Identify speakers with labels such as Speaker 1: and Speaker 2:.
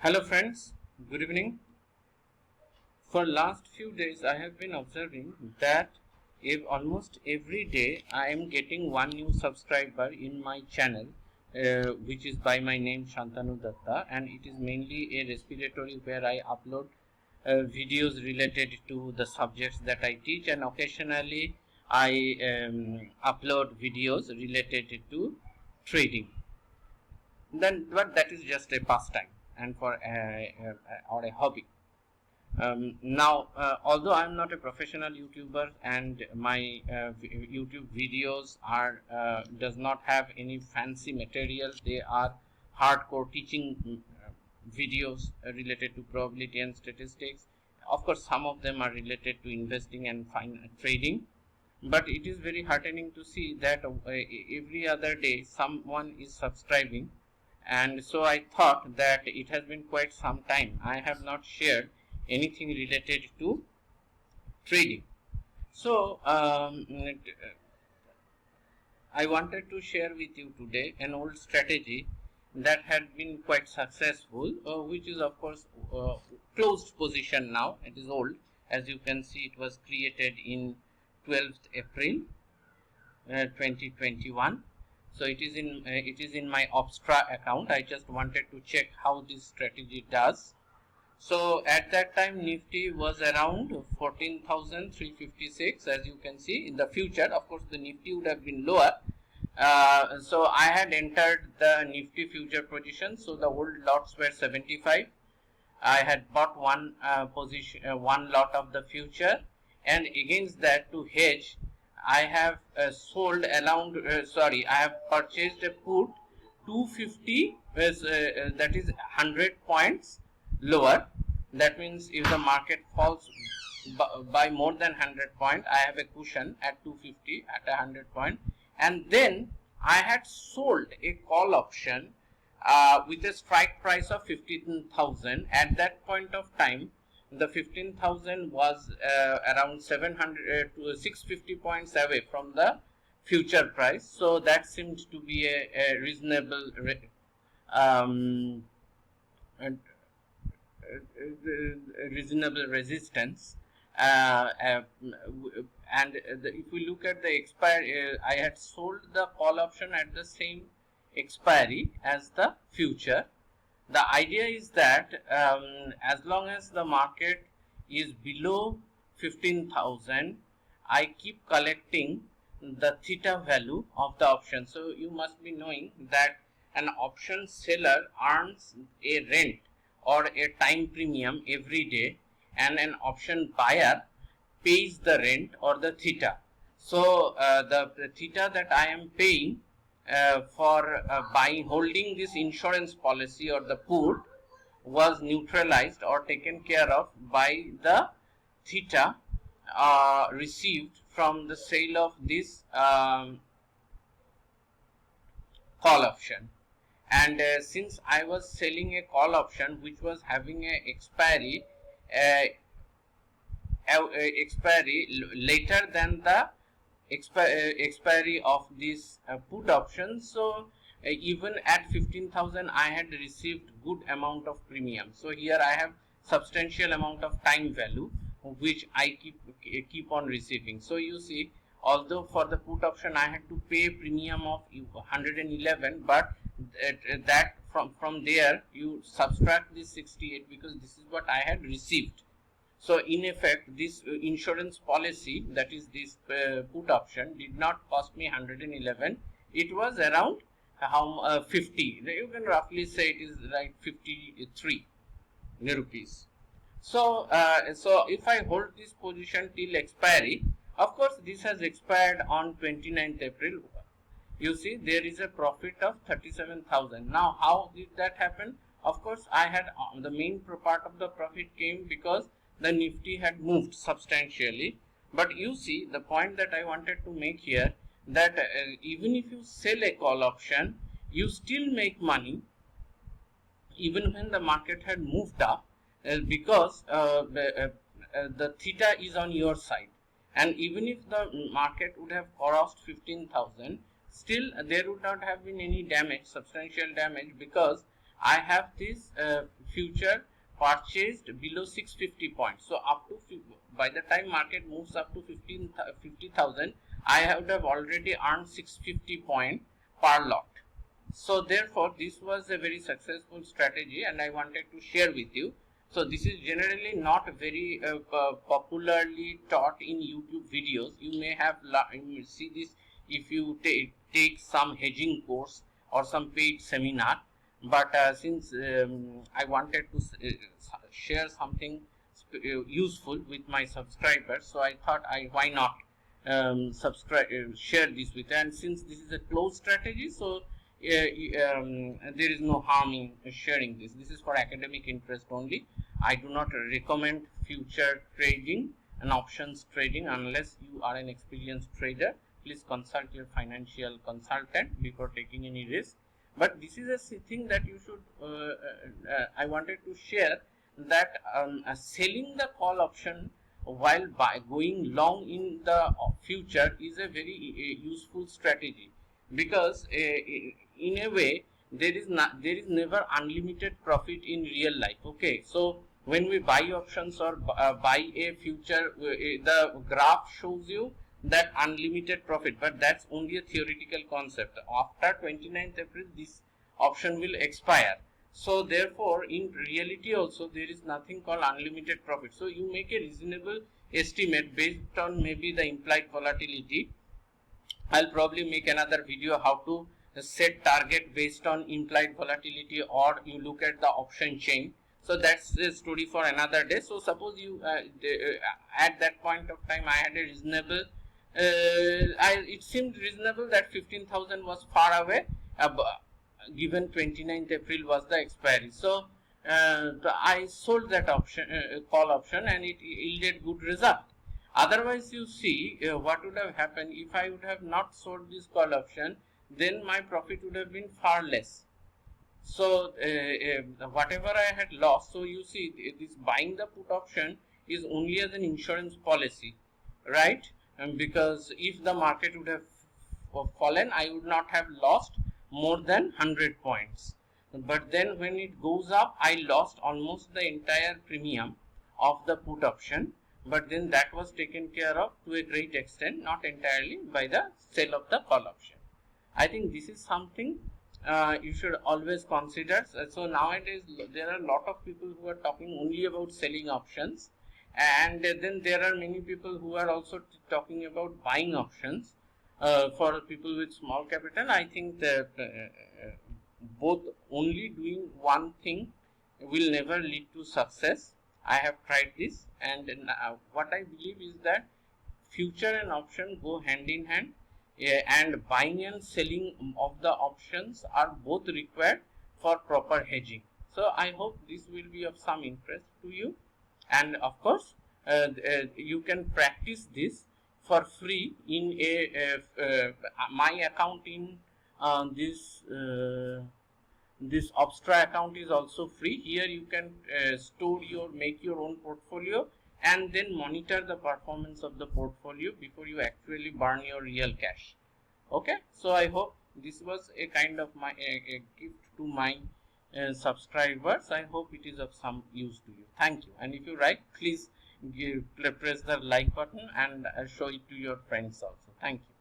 Speaker 1: Hello friends, good evening. For last few days I have been observing that if almost every day I am getting one new subscriber in my channel, which is by my name Shantanu Datta, and it is mainly a respiratory where I upload videos related to the subjects that I teach, and occasionally I upload videos related to trading. But that is just a pastime and for or a hobby. Although I'm not a professional YouTuber and my YouTube videos are does not have any fancy materials, they are hardcore teaching videos related to probability and statistics. Of course, some of them are related to investing and trading, but it is very heartening to see that every other day someone is subscribing, and so I thought that it has been quite some time I have not shared anything related to trading. So I wanted to share with you today an old strategy that had been quite successful, which is of course closed position now. It is old. As you can see, it was created in 12th April 2021. So it is in my Obstra account. I just wanted to check how this strategy does. So at that time Nifty was around 14,356, as you can see. In the future, of course, the Nifty would have been lower. So I had entered the Nifty future position. So the old lots were 75. I had bought one one lot of the future, and against that, to hedge, I have sold around. I have purchased a put 250, that is 100 points lower. That means if the market falls by more than 100 point, I have a cushion at 250 at 100 point. And then I had sold a call option with a strike price of 15,000. At that point of time, the 15,000 was around 700 to 650 points away from the future price. So that seemed to be a reasonable reasonable resistance, and if we look at the expiry, I had sold the call option at the same expiry as the future. The idea is that as long as the market is below 15,000, I keep collecting the theta value of the option. So you must be knowing that an option seller earns a rent or a time premium every day, and an option buyer pays the rent or the theta. So the theta that I am paying for holding this insurance policy or the put was neutralized or taken care of by the theta received from the sale of this call option. And since I was selling a call option which was having a expiry later than the expiry of this put option, so even at 15,000 I had received good amount of premium. So here I have substantial amount of time value which I keep on receiving. So you see, although for the put option I had to pay premium of 111, but that from there you subtract this 68 because this is what I had received. So in effect, this insurance policy, that is this put option, did not cost me 111. It was around 50. You can roughly say it is like 53 rupees. So so if I hold this position till expiry, of course this has expired on 29th April. You see, there is a profit of 37,000. Now how did that happen? Of course I had the main part of the profit came because the Nifty had moved substantially. But you see, the point that I wanted to make here, that even if you sell a call option, you still make money even when the market had moved up, because the theta is on your side. And even if the market would have crossed 15,000, still there would not have been any damage, substantial damage, because I have this future purchased below 650 points. So up to by the time market moves up to 50,000, I would have already earned 650 point per lot. So therefore this was a very successful strategy and I wanted to share with you. So this is generally not very popularly taught in YouTube videos. You may have you may see this if you take some hedging course or some paid seminar. But since I wanted to share something useful with my subscribers, so I thought why not share this with you. And since this is a closed strategy, so there is no harm in sharing this. This is for academic interest only. I do not recommend future trading and options trading unless you are an experienced trader. Please consult your financial consultant before taking any risk. But this is a thing that you should I wanted to share, that selling the call option while going long in the future is a very useful strategy, because in a way there is never unlimited profit in real life. Okay, so when we buy options or buy a future, the graph shows you that unlimited profit, but that's only a theoretical concept. After 29th April this option will expire, so therefore in reality also there is nothing called unlimited profit. So you make a reasonable estimate based on maybe the implied volatility. I'll probably make another video how to set target based on implied volatility, or you look at the option chain. So that's the story for another day. So suppose you at that point of time I had a reasonable it seemed reasonable that 15,000 was far away, given 29th April was the expiry. So I sold that option, call option, and it yielded good result. Otherwise, you see what would have happened if I would have not sold this call option, then my profit would have been far less. So whatever I had lost, so you see this buying the put option is only as an insurance policy, right? Because if the market would have fallen, I would not have lost more than 100 points. But then when it goes up, I lost almost the entire premium of the put option. But then that was taken care of to a great extent, not entirely, by the sale of the call option. I think this is something you should always consider. So nowadays there are a lot of people who are talking only about selling options, and then there are many people who are also talking about buying options for people with small capital. I think that both only doing one thing will never lead to success. I have tried this, and what I believe is that future and option go hand in hand, and buying and selling of the options are both required for proper hedging. So I hope this will be of some interest to you, and of course you can practice this for free in my account in this Obstra account is also free. Here you can make your own portfolio and then monitor the performance of the portfolio before you actually burn your real cash. Okay, so I hope this was a kind of a gift to my subscribers. I hope it is of some use to you. Thank you. And if you like, please press the like button and show it to your friends also. Thank you.